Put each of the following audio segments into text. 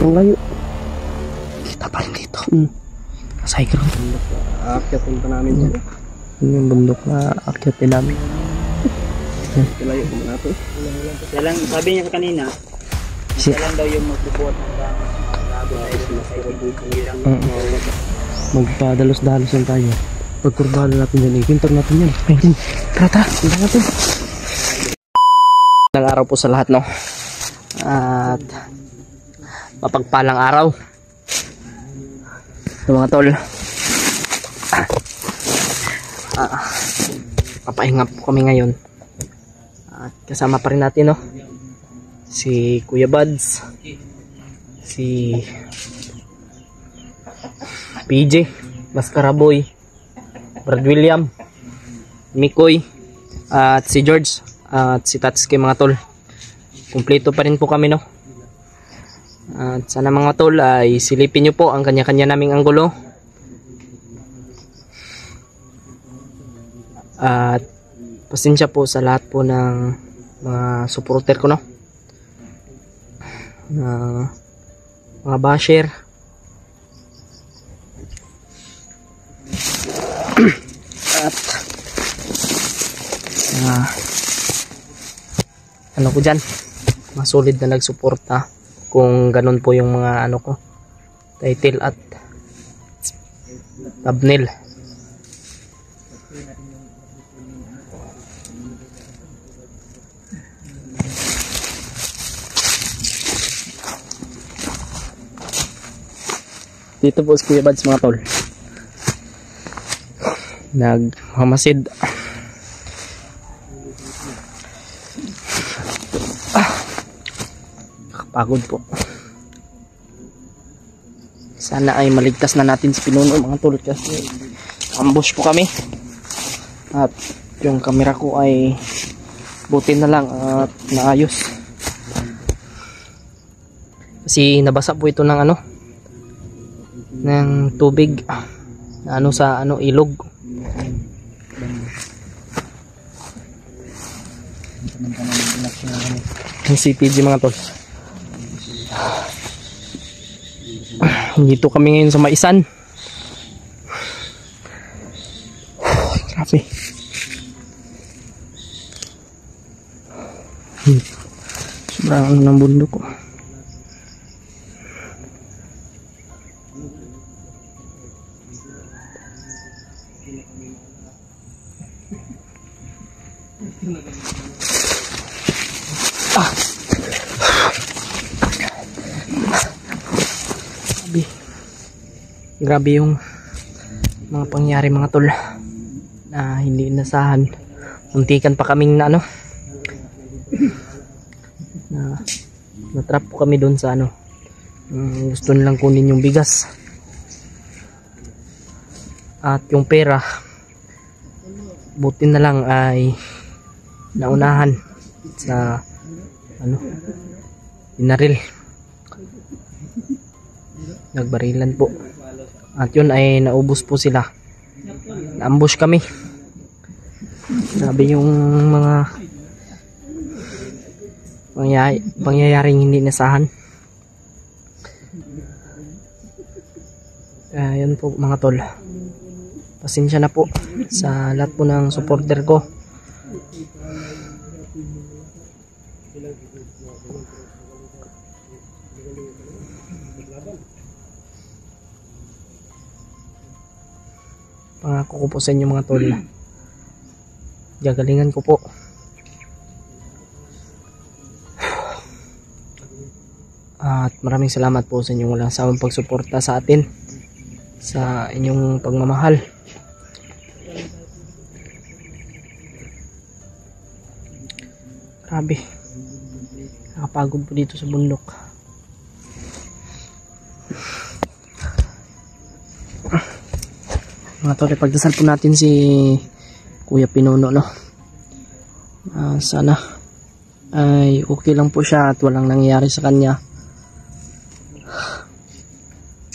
Sobrang layo. Kita pa rin dito. Sa high ground. Aakyat punta namin dyan. Yun yung bundok na akyatin namin. Layo ko muna ito. Kaya lang, sabi niya kanina, kaya lang daw yung magbubuhat ng bago tayo sa ilang Magpadalos-dalos lang tayo. Pagkurbalo natin dyan, ikintor natin yan. Ayun, tara, punta natin. Magandang araw po sa lahat, no? At mapagpalang araw. Ito mga tol. Papahinga po kami ngayon. At kasama pa rin natin, no? Si Kuya Buds, si PJ, Mascaraboy, Brad William, Mikoy, at si George, at si Tatsuki mga tol. Kumpleto pa rin po kami, no? At sana mga tol ay silipin nyo po ang kanya-kanya naming anggulo. At pasensya po sa lahat po ng mga supporter ko, no? Mga basher. At ano ko dyan, masolid na nagsuporta. Kung ganun po yung mga ano ko, title at thumbnail. Dito po si Kuya Buds mga tol, nagmamasid. Nakapagod po. Sana ay maligtas na natin si Pinuno mga tol, kasi ambush po kami. At yung camera ko ay buti na lang at naayos, kasi nabasa po ito ng ano, ng tubig ano sa ano ilog. Ang CPG mga tol. Dito kami ngayon sa Maisan. Grabe. Sobrang ano ng bundok ko. Grabe yung mga pangyari mga tol na hindi inasahan. Muntikan pa kaming na ano, na natrap po kami doon sa ano, gusto nilang kunin yung bigas at yung pera. Buti na lang ay naunahan sa ano, binaril, nagbarilan po. At yun ay naubos po sila. Na-ambush kami. Sabi yung mga pangyayaring hindi nasahan. Yun po mga tol. Pasensya na po sa lahat po ng supporter ko. Pangako ko po sa inyo mga tol, gagalingan ko po. At maraming salamat po sa inyong walang sawang pagsuporta sa atin, sa inyong pagmamahal. Grabe, nakapagod po dito sa bundok. Mga tol, pagdasal po natin si Kuya Pinuno, no? Sana ay okay lang po siya at walang nangyayari sa kanya.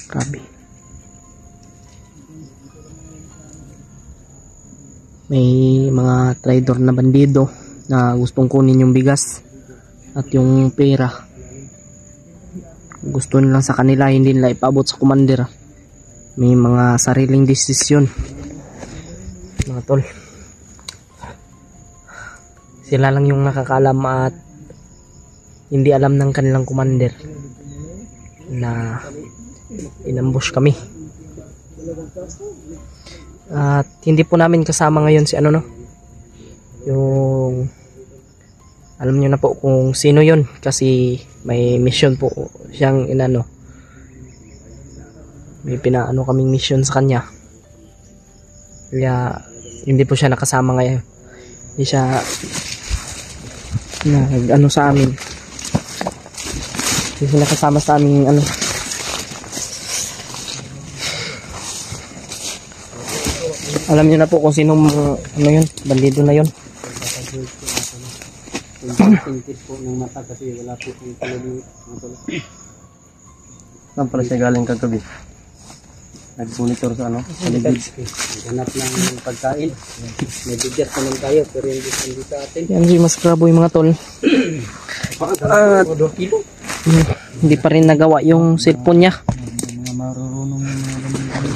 Grabe. May mga traidor na bandido na gustong kunin yung bigas at yung pera. gusto nilang sa kanila, hindi nila ipaabot sa commander. May mga sariling desisyon, mga tol. Sila lang yung nakakaalam at hindi alam ng kanilang commander na inambush kami. At hindi po namin kasama ngayon si ano, no, yung alam nyo na po kung sino yun, kasi may mission po siyang inano, may pinaano kaming mission sa kanya, kaya hindi po siya nakasama ngayon. Hindi siya ano sa amin, hindi siya nakasama sa aming ano. Alam niyo na po kung sinong ano yun, bandido na yun. Tintit po ng mata kasi wala po yung tulad ng mga tol. Saan pala siya galing kagabi? Nag-monitor sa ano? Sa ligid. Hanap lang ng pagkain. May bigas naman tayo pero hindi sa atin. Yan si Mas Kraboy mga tol. Hindi pa rin nagawa yung cellphone niya. Mga marurunong mga ganun.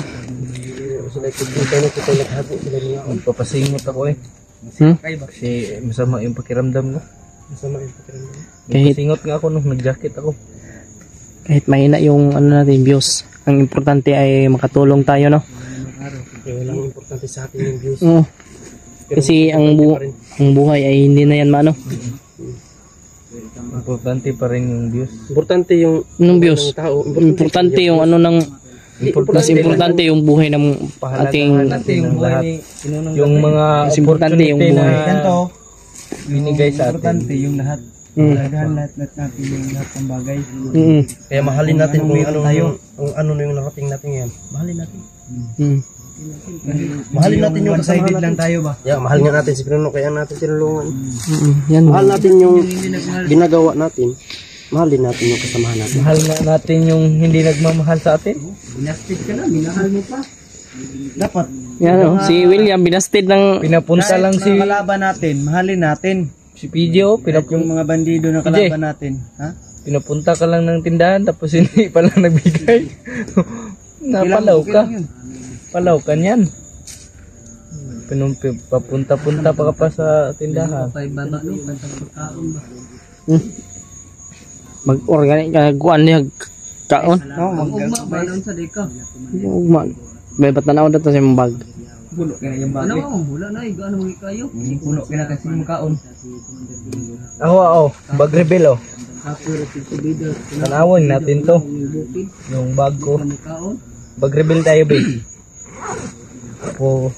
Sila kikita na kita naghabo sila niya. Magpapasingot ako eh. Kasi masama yung pakiramdam ko. Masama yung pakiramdam. Nagpasingot nga ako nung nag-jacket ako. Kahit mahina yung ano natin views, ang importante ay makatulong tayo, no? Walang importante sa atin yung views. Kasi ang buhay ay hindi na yan maano. Importante pa rin yung views. Importante yung views. Tao. Importante yung ano ng mas importante yung buhay ng ating yung lahat. Yung mga mas importante yung buhay. Ganito binigay sa atin. Importante yung lahat. Lahat natin yung lahat ng bagay. Kaya mahalin natin kung ano na yung nakating natin ngayon. Mahalin natin. Mahalin natin yung kasama natin. lang tayo ba? Yeah, mahal nga natin si Pinuno kaya natin tinulungan. Yan. Mahal natin yung ginagawa natin. Mahalin natin yung kasamahan natin. Mahal nga natin yung hindi nagmamahal sa atin. Binasted ka na, minahal mo pa. Dapat. Yan, si William binasted ng Pinapunta lang si kalaban natin. Mahalin natin. Si PJ Yung mga bandido na kalaban natin. Ha? pinapunta ka lang ng tindahan tapos hindi pa lang nagbigay. Napalaw ka. Palaw ka niyan. Papunta-punta pa ka pa sa tindahan. mag-organic ka kuan niya kaon. May ba't na daw sa imong bag. Puno ka na yung bagay. Wala na. Gano'n mo kayo? Puno ka na kasi yung kaon. Ako. Bag rebel Tanawin natin to. Yung bag ko. Bag rebel tayo, babe. Ako.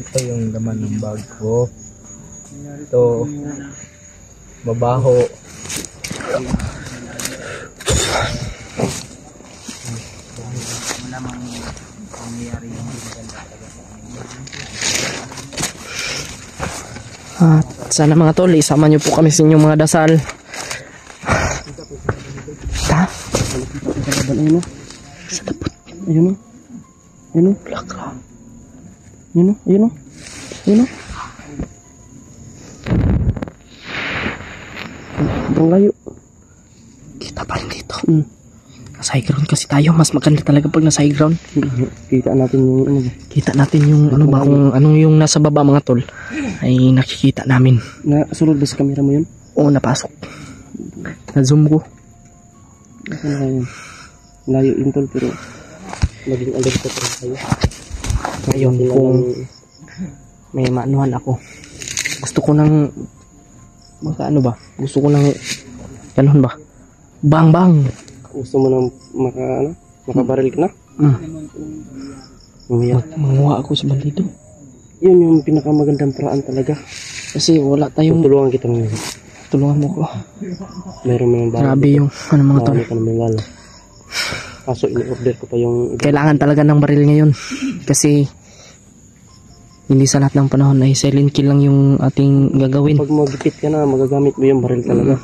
Ito yung laman ng bag ko. Ito. Mabaho. At sana mga tol, isama nyo po kami sa inyong mga dasal. Ha? Sa tapot. Ayun o. Ayun o. Ayun o. Ayun o. Ayun o. Ang layo. Kita pa rin dito. Nasa high ground kasi tayo. Mas maganda talaga pag nasa high ground. Kita natin yung ano. Kita natin yung ano ba, kung anong yung nasa baba mga tol. Ay nakikita namin. Nasulod ba sa camera mo yun? Oo, napasok. Na-zoom ko. Layo yun tol pero maging alert ko pa tayo. Ngayon kung may maanuhan ako, gusto ko nang ano ba? Gusto ko nang ganun ba? Bang bang. Gusto mo nang makabaril ka na? Manguha ako sa bandido. Yun yung pinakamagandang paraan talaga. Kasi wala tayong Tulungan kita ngayon. tulungan mo ko. Meron mo yung Grabe yung ano mga tol. Marami ka naman wala. Kaso in-order ko pa yung Kailangan talaga ng baril ngayon. Kasi hindi sa lahat ng panahon ay silent kill lang yung ating gagawin. pag magipit ka na, magagamit mo yung baril talaga.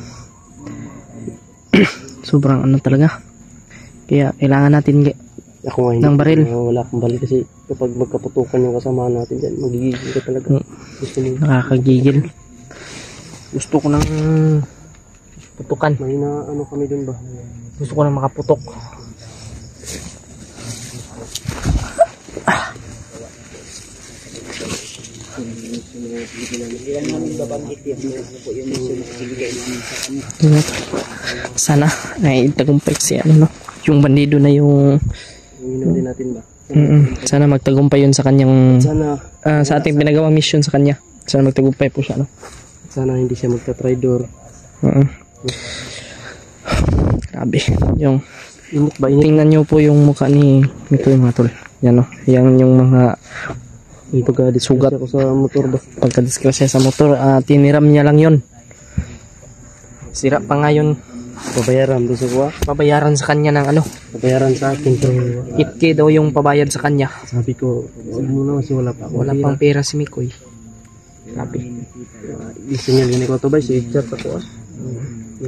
Sobrang ano talaga. Kaya kailangan natin Ako nga hindi. ng baril. Wala akong baril kasi kapag magkaputukan yung kasama natin dyan, magigigil ka talaga. Gusto mo. Nakakagigil. Gusto ko nang putukan. May na ano kami dun ba? Gusto ko na makaputok. Hindi lang namin babanggit yun. Ano po yung mission na binigay namin sa kanya. Sana ay tagumpay si ano no. Yung bandido na yung Ininom din natin ba? sana magtagumpay yun sa kanyang Sana sa ating pinagawang mission sa kanya. Sana magtagumpay po siya no. sana hindi siya magta-traitor. Grabe. Yung Init ba? Init. tingnan niyo po yung mukha ni Mikoy mga tol. Yan no. Yan yung mga Pagka-sugat ako sa motor ba? pagkadiskrasya sa motor. Tiniram niya lang yun. Sira pa nga yun. Pabayaran gusto ko Babayaran sa kanya ng ano. Pabayaran sa akin to. 8K daw yung pabayad sa kanya. Sabi ko, huwag mo na kasi wala pa ako. Wala pang pera si Mikoy. Grabe. Gusto niya gini ko to ba? Si chat ako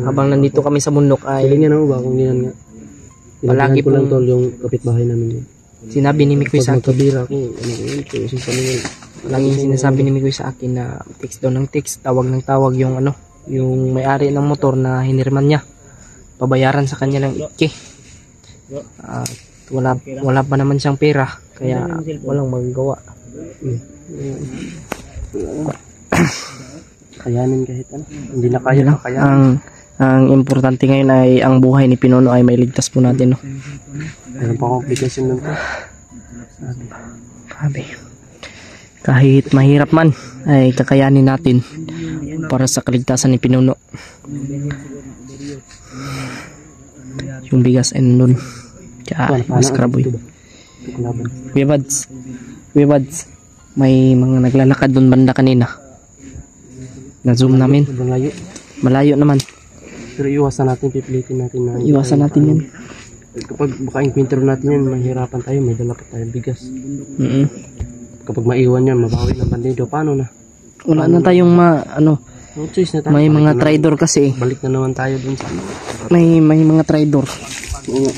Habang nandito kami sa bundok ay Piling niya na ba kung yan nga. Palagi Palagi ko lang pong- tol yung kapitbahay namin yun. sinabi ni Mikoy sa Pag akin. magkabira ko, ano ko yun, kasi sa mga Laging sinasabi ni Mikoy sa akin na text daw ng text, tawag ng tawag yung ano, yung may-ari ng motor na hinirman niya. Pabayaran sa kanya ng 8K. At wala pa naman siyang pera, kaya walang magagawa. kayanin kahit ano. Hindi na kaya na kaya. Ang importante ngayon ay ang buhay ni Pinuno ay mailigtas po natin, no. Meron pa complication nun to. Grabe. Kahit mahirap man ay kakayanin natin para sa kaligtasan ni Pinuno. Yung bigas ay nandun. Kaya mas karaboy. Webads, may mga naglalakad doon banda kanina. Na-zoom namin. Sobrang layo. Malayo naman. Pero iwasan natin, pipilitin natin na. Iwasan natin yun. Kapag baka encounter natin yan, mahirapan tayo, may dala pa tayong bigas. Kapag maiwan yan, mabawi ng bandido, paano na? Wala na tayong No choice na tayo. may mga traidor kasi. Balik na naman tayo dun sa ano. May mga traidor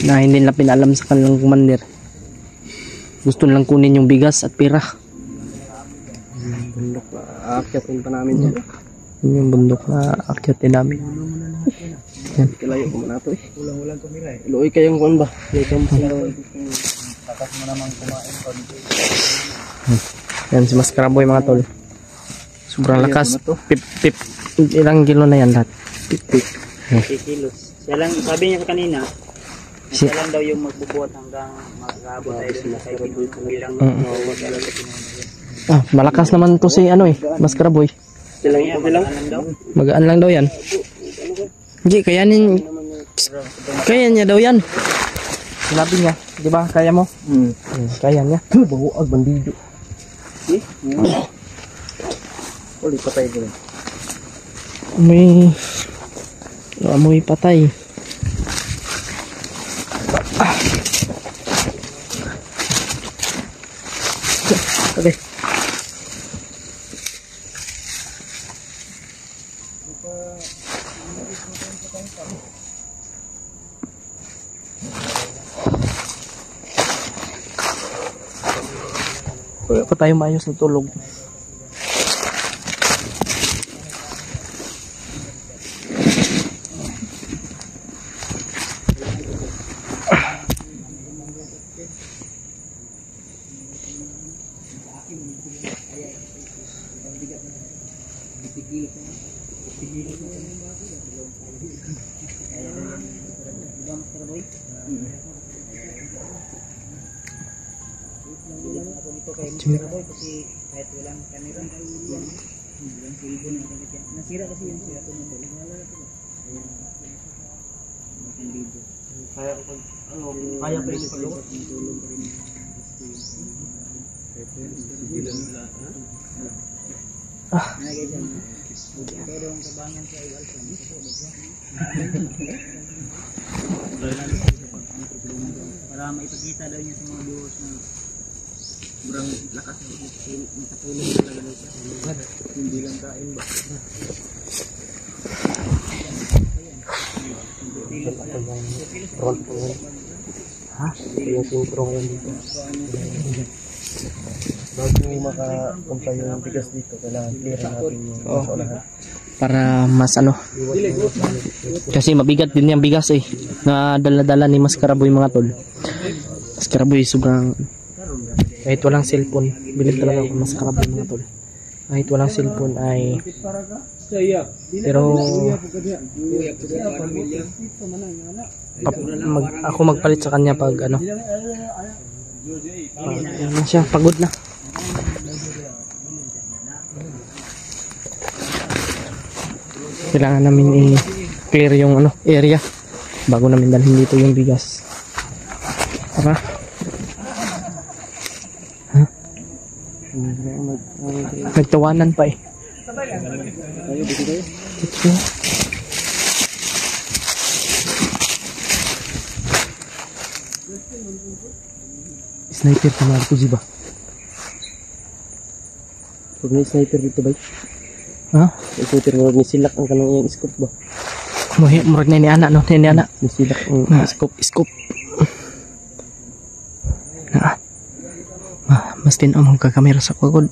na hindi nila pinalam sa kanilang commander. Gusto nilang kunin yung bigas at pera. Bundok, aakyatin pa namin dyan. Yun yung bundok na akyatin namin. Yan. Kalayo ko na ito eh. Ulang-ulang kumila eh. Luoy kayong kuwan ba? Takas mo namang kumain ko. Yan si Mas Karaboy mga tol. Sobrang lakas. Ilang kilo na yan lahat? 50 kilos. Siya lang, sabi niya kanina, siya lang daw yung magbubuhat hanggang mag-aabot tayo sa bilang Malakas naman to si Mas Karaboy. Magaan lang daw yan. Hindi, kaya niya daw yan. Sinabi niya, di ba? Kaya mo? Kaya niya. Bahuag, bandido. Uli, patay ko rin. Amoy patay. Okay. Wala pa tayo maayos na tulog. kasi kahit walang camera, walang cellphone ang gamit yan. Nasira kasi yung cellphone mo. Kaya ko kaya pa rin pagawa. Pero ang kabangan sa Alsan, para maipakita daw niya sa mga viewers na sobrang lakas ng nakatulong talaga daw siya. Hindi lang kain ba? Ha? Yung sintro ngayon dito. Bago maka-comply yung bigas dito, kailangan clear natin yung lahat. para mas ano. Kasi mabigat din yung bigas eh. Na dala-dala ni Mas Karaboy mga tol. Mas Karaboy sobrang kahit walang cellphone, bilib talaga ako Mas Karaboy mga tol. Kahit walang cellphone ay pero ako magpalit sa kanya pag ano. Ano siya, pagod na. Kailangan namin i-clear yung ano, area bago namin dalhin dito yung bigas. Tara. Ha? Nagtawanan pa eh. Dito. Sniper ka mga kuji ba? Pag may sniper dito ba? Ha? May sniper mo may silak ang kanang iyang scope ba? Murag na ni anak no, ni anak. May silak ang Scope. Mas tinamang ka kamera sa kagod.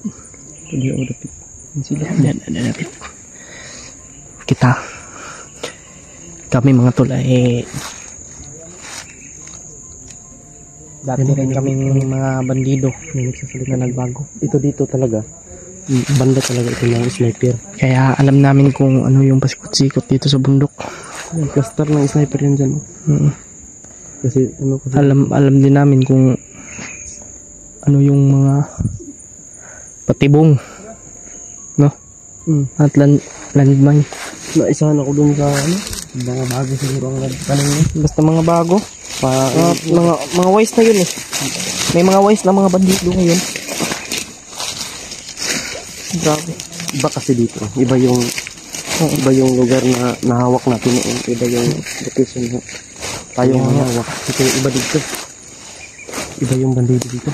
Hindi ako dapit. May silak. Dapit. Kita. Kami mga tol ay dati rin kami mga bandido na nagsasalit na nagbago. Ito dito talaga. Banda talaga ito ng sniper. Kaya alam namin kung ano yung pasikot-sikot dito sa bundok. Yung cluster ng sniper yan dyan. Kasi ano kasi Alam din namin kung ano yung mga patibong, no? At landmine. naisahan ako dun sa ano, mga bago siguro ang nagtanong yun. Basta mga bago. Mga wise na yun eh. May mga wise na mga bandido ngayon. Grabe. Iba kasi dito, iba yung lugar na nahawak natin noon, iba yung location na tayo nahawak. Ito yung iba dito. Iba yung bandido dito.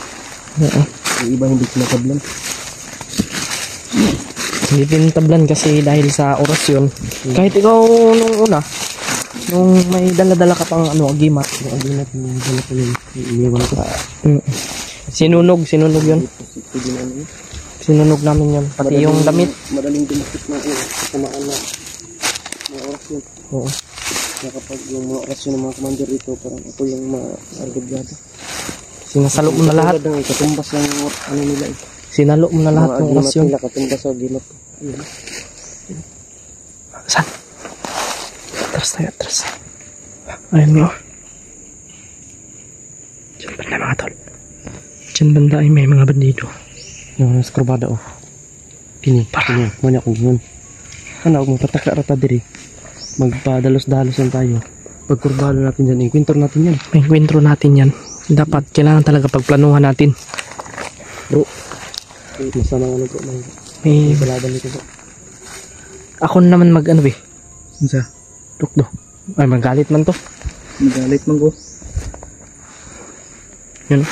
Yung iba hindi sinatablan. Hindi tinatablan kasi dahil sa orasyon. Kahit ikaw nung una, nung may dala-dala ka pang ano, agimat. Yung aginat yung dala ko yun, iniwan ko. Sinunog yun. Pwede na yun. Sinunog namin yun. Pati yung damit. Madaling dumakit na samaan na mga orasyon. Oo. Na kapag yung mga orasyon ng mga commander dito, parang ako yung mga argobyado. Sinasalo mo na lahat. Katumbas lang yung ano nila eh. Sinalo mo na lahat ng orasyon. Nila katumbas sa aginat. Saan? Atras. Ayun mo. Diyan banda mga tol. Diyan banda ay may mga bandido. Yung skurbada oh. Pini. Muna akong yun. Ano ako magpataka rata diri. Magpadalos-dalos lang tayo. Pag kurbado natin dyan, enkwentro natin yan. Enkwentro natin yan. Dapat, kailangan talaga pagplanuhan natin. Bro. Masama ano ko. May balaban nito po. ako naman mag-ano eh. Sa? Tukdo. Ay, magalit man to. Magalit man ko. Yun.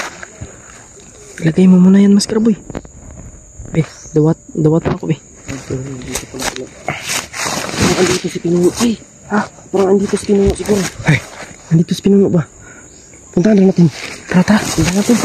Ilagay mo muna yan, Mas Karaboy. Dawat pa ako Parang andito si Pinuno. Ay! Ha? Parang andito si Pinuno siguro. Ay, Andito si Pinuno ba? Puntahan na natin. tara. Puntahan natin.